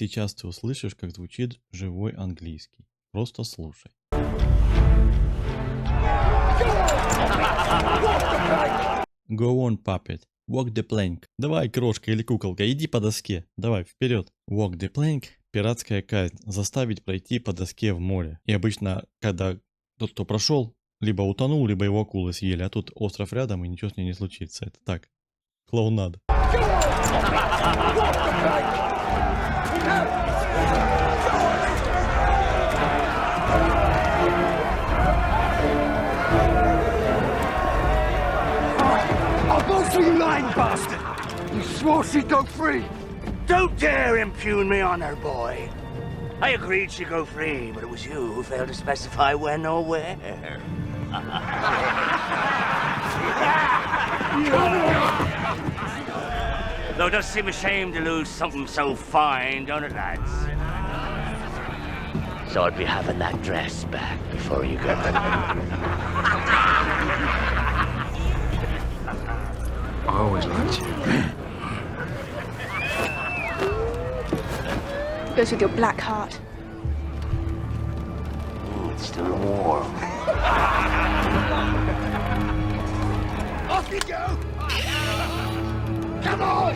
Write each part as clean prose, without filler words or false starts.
Сейчас ты услышишь, как звучит живой английский. Просто слушай. Go on, puppet. Walk the plank. Давай, крошка или куколка, иди по доске. Давай, вперед. Walk the plank. Пиратская казнь. Заставить пройти по доске в море. И обычно, когда тот, кто прошел, либо утонул, либо его акулы съели, а тут остров рядом и ничего с ним не случится. Это так. Клоунада. You lying bastard! You swore she'd go free! Don't dare impugn me on her, boy! I agreed she'd go free, but it was you who failed to specify when or where. Though it does seem a shame to lose something so fine, don't it, lads? So I'd be having that dress back before you go. I always liked you. Goes with your black heart. It's still warm. Off you go! Come on!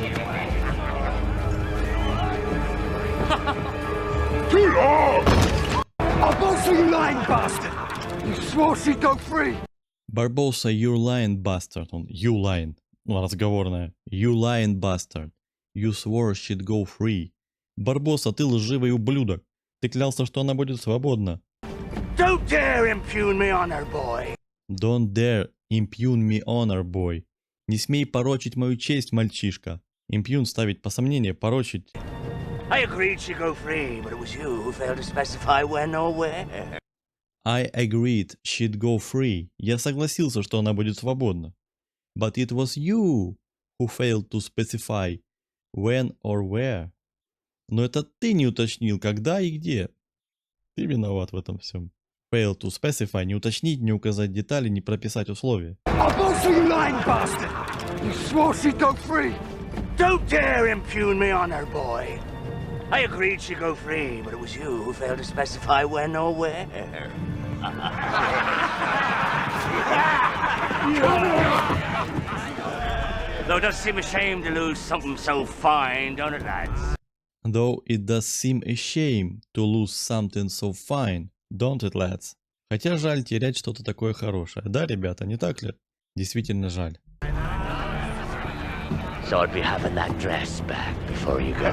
Too long! Barbossa, you lying bastard! You swore she'd go free! Barbossa, you lying bastard. Он you lying. Ну, разговорная. You lying bastard. You swore she'd go free. Барбоса, ты лживый ублюдок. Ты клялся, что она будет свободна. Don't dare impugn me honor, boy. Don't dare impugn me honor, boy. Не смей порочить мою честь, мальчишка. Impugn ставить по сомнению, порочить. I agreed she'd go free, but it was you who failed to specify when or where. I agreed she'd go free. Я согласился, что она будет свободна. But it was you who failed to specify when or where. Но это ты не уточнил, когда и где. Ты виноват в этом всем. Fail to specify, не уточнить, не указать детали, не прописать условия. Barbossa, you lying bastard! You swore she'd go free! Don't dare impugn me honor, boy! I agreed she'd go free, but it was you who failed to specify when or where. Though it does seem a shame to lose something so fine, don't it, lads? Though it does seem a shame to lose something so fine, don't it, lads? Хотя жаль терять что-то такое хорошее. Да, ребята, не так ли? Действительно жаль. So I'd be having that dress back before you go.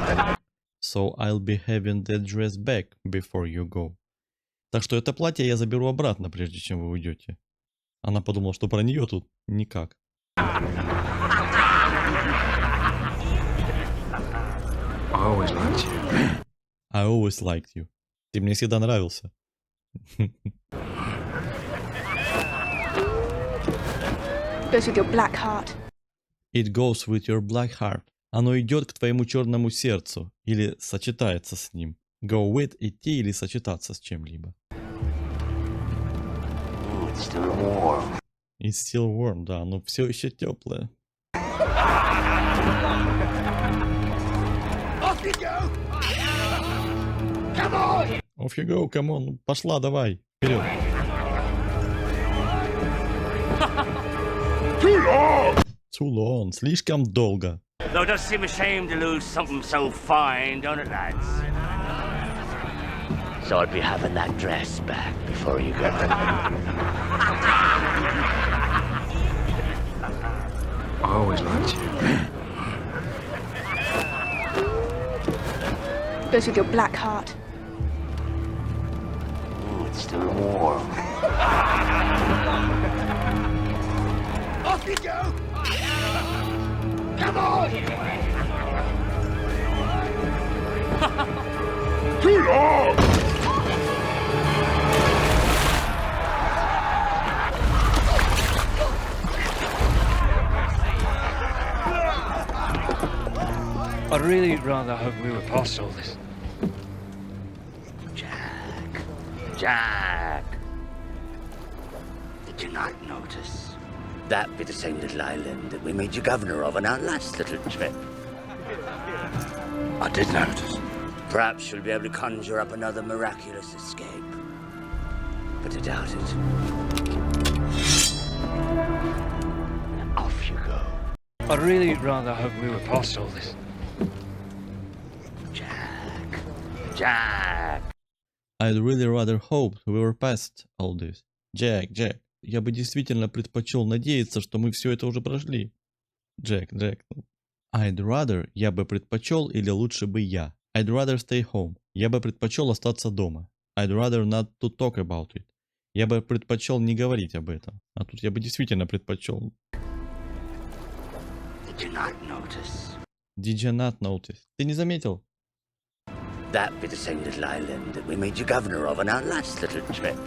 So I'll be having that dress back before you go. Так что это платье я заберу обратно, прежде чем вы уйдете. Она подумала, что про нее тут никак. I always liked you. I always liked you. Ты мне всегда нравился. Goes with your black heart. It goes with your black heart. Оно идет к твоему черному сердцу. Или сочетается с ним. Go with, идти или сочетаться с чем-либо. It's still warm. It's still warm, да, но все еще теплое. Off you go! Come on! Off you go, come on. Пошла, давай. Вперед. Too long! Too long. Слишком долго. Though it does seem a shame to lose something so fine, don't it, lads? So I'd be having that dress back before you go. I always liked you. Goes with your black heart. It's still warm. Off you go! Come on! Too long! I'd really rather hope we were past all this. Jack! Did you not notice? That be the same little island that we made you governor of on our last little trip. I did notice. Perhaps you'll be able to conjure up another miraculous escape. But I doubt it. Off you go. I'd really rather hope we were past all this. Jack. I'd really rather hope we were past all this. Джек. Я бы действительно предпочел надеяться, что мы все это уже прошли. Джек. I'd rather, я бы предпочел или лучше бы я. I'd rather stay home. Я бы предпочел остаться дома. I'd rather not to talk about it. Я бы предпочел не говорить об этом. А тут я бы действительно предпочел. Did you not notice? Did you not notice? Ты не заметил? That be the same little island that we made you governor of on our last little trip.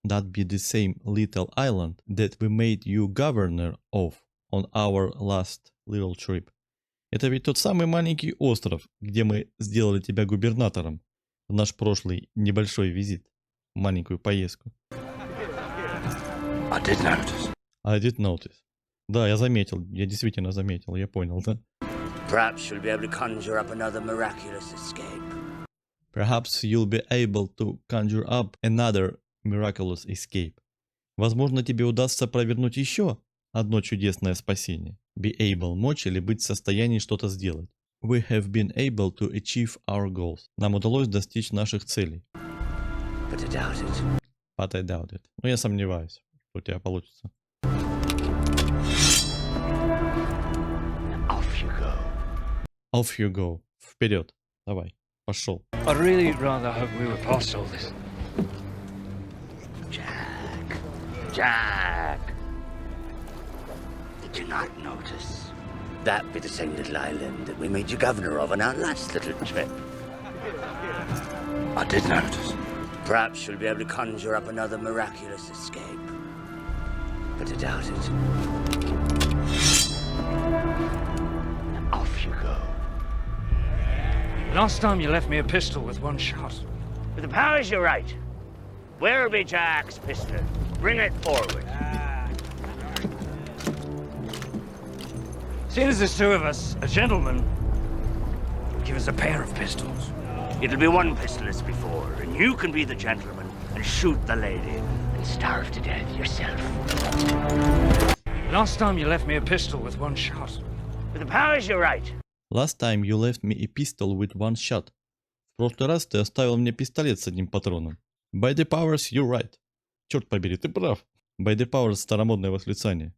That be the same little island that we made you governor of on our last little trip. Это ведь тот самый маленький остров, где мы сделали тебя губернатором в наш прошлый небольшой визит, маленькую поездку. I did notice. I did notice. Да, я заметил, я действительно заметил, я понял, да? Perhaps you'll be able to conjure up another miraculous escape. Perhaps you'll be able to conjure up another miraculous escape. Возможно, тебе удастся провернуть еще одно чудесное спасение. Be able – мочь или быть в состоянии что-то сделать. We have been able to achieve our goals. Нам удалось достичь наших целей. But I doubt it. But I doubt it. Но я сомневаюсь, что у тебя получится. Off you go. Off you go. Вперед. Давай. Пошел. I'd really rather hope we were past all this. Jack. Did you not notice? That be the same little island that we made you governor of on our last little trip. I did notice. Perhaps you'll be able to conjure up another miraculous escape. But I doubt it. Off you go. Last time you left me a pistol with one shot. With the powers you right. Where'll be Jack's pistol? Bring it forward. Seeing as there's two of us, a gentleman would give us a pair of pistols. It'll be one pistol as before, and you can be the gentleman and shoot the lady and starve to death yourself. Last time you left me a pistol with one shot. With the powers you right. Last time you left me a pistol with one shot. В прошлый раз ты оставил мне пистолет с одним патроном. By the powers you're right. Черт побери, ты прав. By the powers — старомодное восклицание.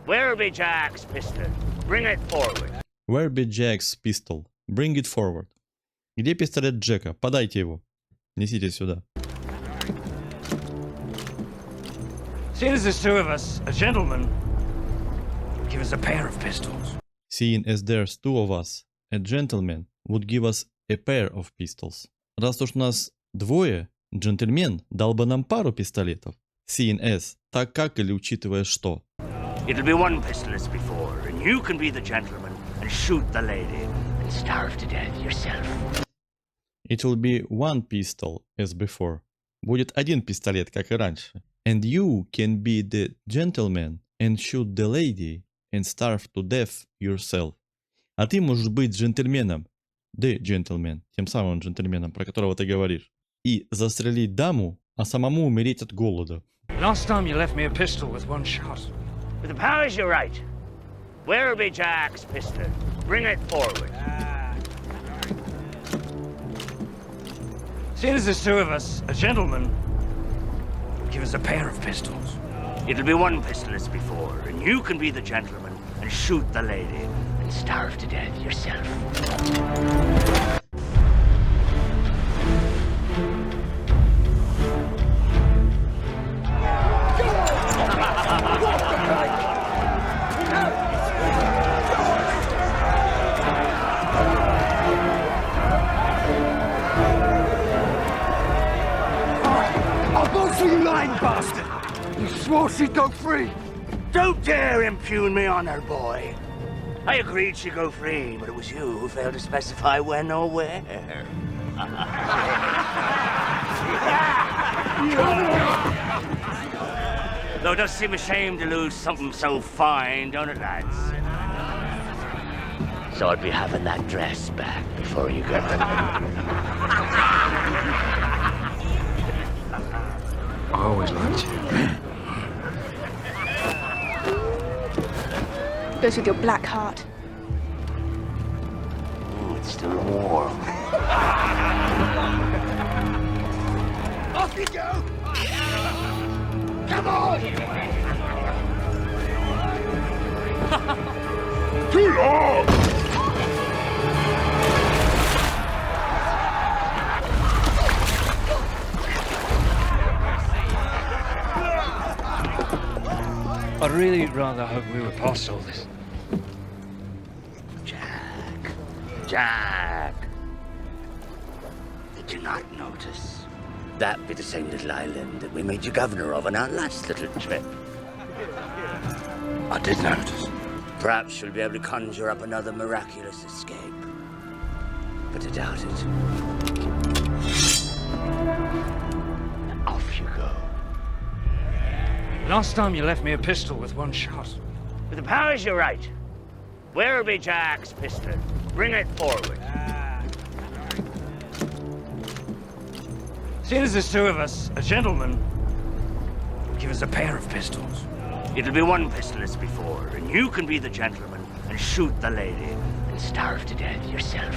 Where'll be Jack's pistol? Bring it forward. Where be Jack's pistol? Bring it forward. Где пистолет Джека? Подайте его. Несите сюда. Seeing as there's two of us, a gentleman would give us a pair of pistols. Seeing as there's two of us, a gentleman would give us a pair of pistols. Раз уж нас двое, джентльмен дал бы нам пару пистолетов. Seeing as, так как или учитывая что. It'll be one pistol as before, and you can be the gentleman and shoot the lady and starve to death yourself. It will be one pistol as before. Будет один пистолет, как и раньше. And you can be the gentleman and shoot the lady and starve to death yourself. А ты можешь быть джентльменом, the gentleman, тем самым джентльменом, про которого ты говоришь, и застрелить даму, а самому умереть от голода. Last time you left me a pistol with one shot. With the powers you right. Where'll be Jack's pistol? Bring it forward. Seeing as there's two of us, a gentleman would give us a pair of pistols. It'll be one pistol as before, and you can be the gentleman and shoot the lady and starve to death yourself. I'll go through you lying bastard! You swore she'd go free! Don't dare impugn me on her, boy. I agreed she'd go free, but it was you who failed to specify when or where. Though it does seem a shame to lose something so fine, don't it, lads? So I'd be having that dress back before you go. I always liked you. Goes with your black heart. Ooh, it's still warm. Off you go! Come on! Too long! I'd really rather hope we were past all this. Jack! Did you not notice? That be the same little island that we made you governor of on our last little trip. I did notice. Perhaps you'll be able to conjure up another miraculous escape. But I doubt it. Now off you go. Last time you left me a pistol with one shot. With the powers you're right. Where'll be Jack's pistol? Bring it forward. Seeing as there's two of us, a gentleman would give us a pair of pistols. It'll be one pistol as before, and you can be the gentleman and shoot the lady and starve to death yourself.